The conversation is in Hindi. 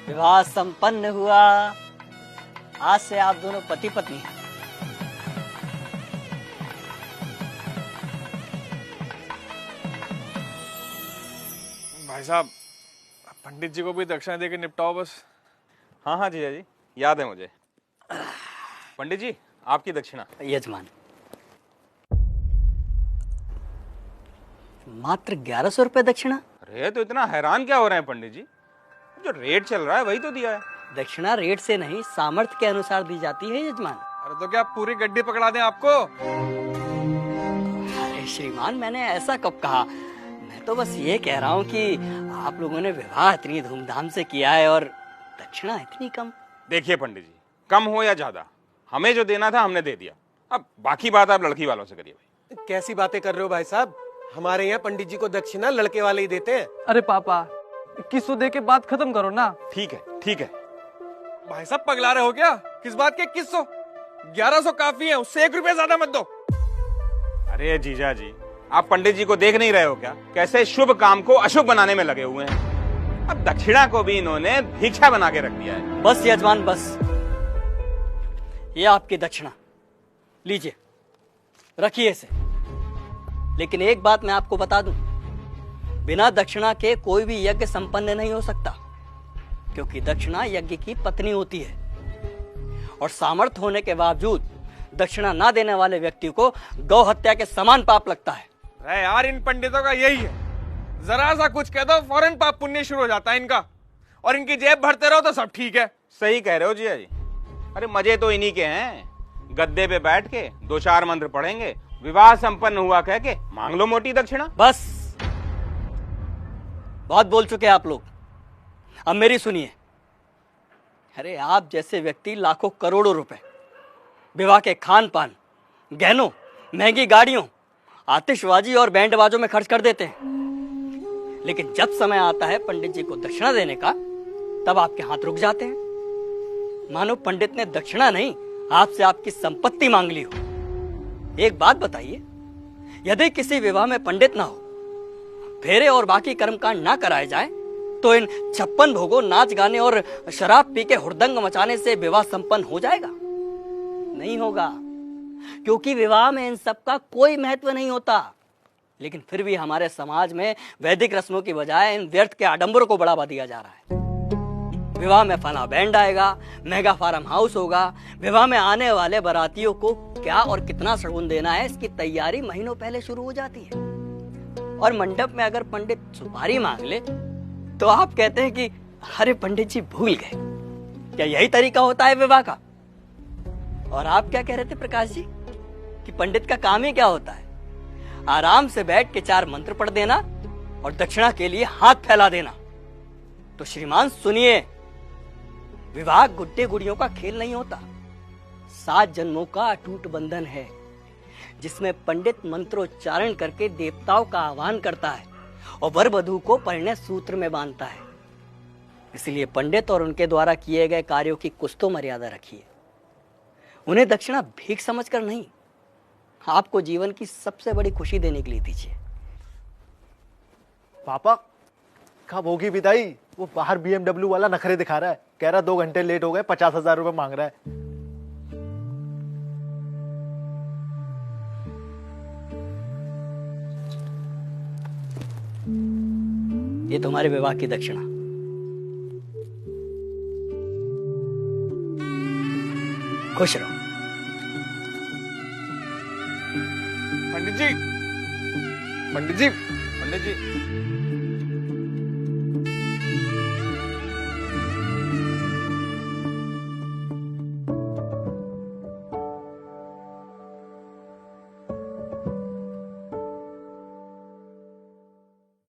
विवाह संपन्न हुआ। आज से आप दोनों पति पत्नी हैं। भाई साहब, पंडित जी को भी दक्षिणा देके निपटाओ बस। हाँ हाँ जीजा जी, याद है मुझे। पंडित जी, आपकी दक्षिणा। यजमान, मात्र 1100 रुपए दक्षिणा। अरे तो इतना हैरान क्या हो रहे हैं पंडित जी? जो रेट चल रहा है वही तो दिया है। दक्षिणा रेट से नहीं, सामर्थ्य के अनुसार दी जाती है यजमान। अरे तो क्या पूरी गड्डी पकड़ा दें आपको? अरे श्रीमान, मैंने ऐसा कब कहा? मैं तो बस ये कह रहा हूँ कि आप लोगों ने विवाह इतनी धूमधाम से किया है और दक्षिणा इतनी कम। देखिए पंडित जी, कम हो या ज्यादा, हमें जो देना था हमने दे दिया। अब बाकी बात आप लड़की वालों से करिए भाई। कैसी बातें कर रहे हो भाई साहब? हमारे यहाँ पंडित जी को दक्षिणा लड़के वाले ही देते हैं। अरे पापा, 2100 दे के बात खत्म करो ना। ठीक है ठीक है। भाई साहब पगला रहे हो क्या? किस बात के 2100? 1100 काफी है, उससे 1 रुपया ज्यादा मत दो। अरे जीजा जी, आप पंडित जी को देख नहीं रहे हो क्या? कैसे शुभ काम को अशुभ बनाने में लगे हुए हैं। अब दक्षिणा को भी इन्होंने भिक्षा बना के रख दिया है। बस यजमान बस, ये आपकी दक्षिणा लीजिए, रखिए इसे। लेकिन एक बात मैं आपको बता दूं, बिना दक्षिणा के कोई भी यज्ञ संपन्न नहीं हो सकता, क्योंकि दक्षिणा यज्ञ की पत्नी होती है और सामर्थ्य होने के बावजूद दक्षिणा ना देने वाले व्यक्ति को गौ हत्या के समान पाप लगता है। अरे यार, इन पंडितों का यही है, जरा सा कुछ कह दो फौरन पाप पुण्य शुरू हो जाता है इनका, और इनकी जेब भरते रहो तो सब ठीक है। सही कह रहे हो जीजा जी। अरे मजे तो इन्हीं के हैं, गद्दे पे बैठ के 2-4 मंत्र पढ़ेंगे, विवाह संपन्न हुआ कह के मांग लो मोटी दक्षिणा। बस, बहुत बोल चुके आप लोग, अब मेरी सुनिए। अरे आप जैसे व्यक्ति लाखों करोड़ों रुपए विवाह के खान पान, गहनों, महंगी गाड़ियों, आतिशबाजी और बैंड बाजों में खर्च कर देते हैं, लेकिन जब समय आता है पंडित जी को दक्षिणा देने का, तब आपके हाथ रुक जाते हैं, मानो पंडित ने दक्षिणा नहीं आपसे आपकी संपत्ति मांग ली हो। एक बात बताइए, यदि किसी विवाह में पंडित ना हो, फेरे और बाकी कर्मकांड ना कराए जाए, तो इन 56 भोगों, नाच गाने और शराब पी के हुड़दंग मचाने से विवाह संपन्न हो जाएगा? नहीं होगा, क्योंकि विवाह में इन सब का कोई महत्व नहीं होता। लेकिन फिर भी हमारे समाज में वैदिक रस्मों की बजाय इन व्यर्थ के आडंबरों को बढ़ावा दिया जा रहा है। विवाह में फला बैंड आएगा, मेगा फार्म हाउस होगा, विवाह में आने वाले बारातियों को क्या और कितना शगुन देना है, इसकी तैयारी महीनों पहले शुरू हो जाती है। और मंडप में अगर पंडित सुपारी मांग ले तो आप कहते हैं कि अरे पंडित जी भूल गए। क्या यही तरीका होता है विवाह का? और आप क्या कह रहे थे प्रकाश जी कि पंडित का काम ही क्या होता है? आराम से बैठ के 4 मंत्र पढ़ देना और दक्षिणा के लिए हाथ फैला देना। तो श्रीमान सुनिए, विवाह गुड्डे गुड़ियों का खेल नहीं होता, 7 जन्मों का अटूट बंधन है, जिसमें पंडित मंत्रोच्चारण करके देवताओं का आह्वान करता है और वर वधू को परिणय सूत्र में बांधता है। इसलिए पंडित और उनके द्वारा किए गए कार्यों की कुछ तो मर्यादा रखिए। उन्हें दक्षिणा भीख समझकर नहीं, आपको जीवन की सबसे बड़ी खुशी देने के लिए दीजिए। पापा, कब होगी विदाई? वो बाहर BMW वाला नखरे दिखा रहा है, कह रहा 2 घंटे लेट हो गए, 50,000 रुपए मांग रहा है। ये तुम्हारे विवाह की दक्षिणा। खुश रहो। पंडित जी, पंडित जी, पंडित जी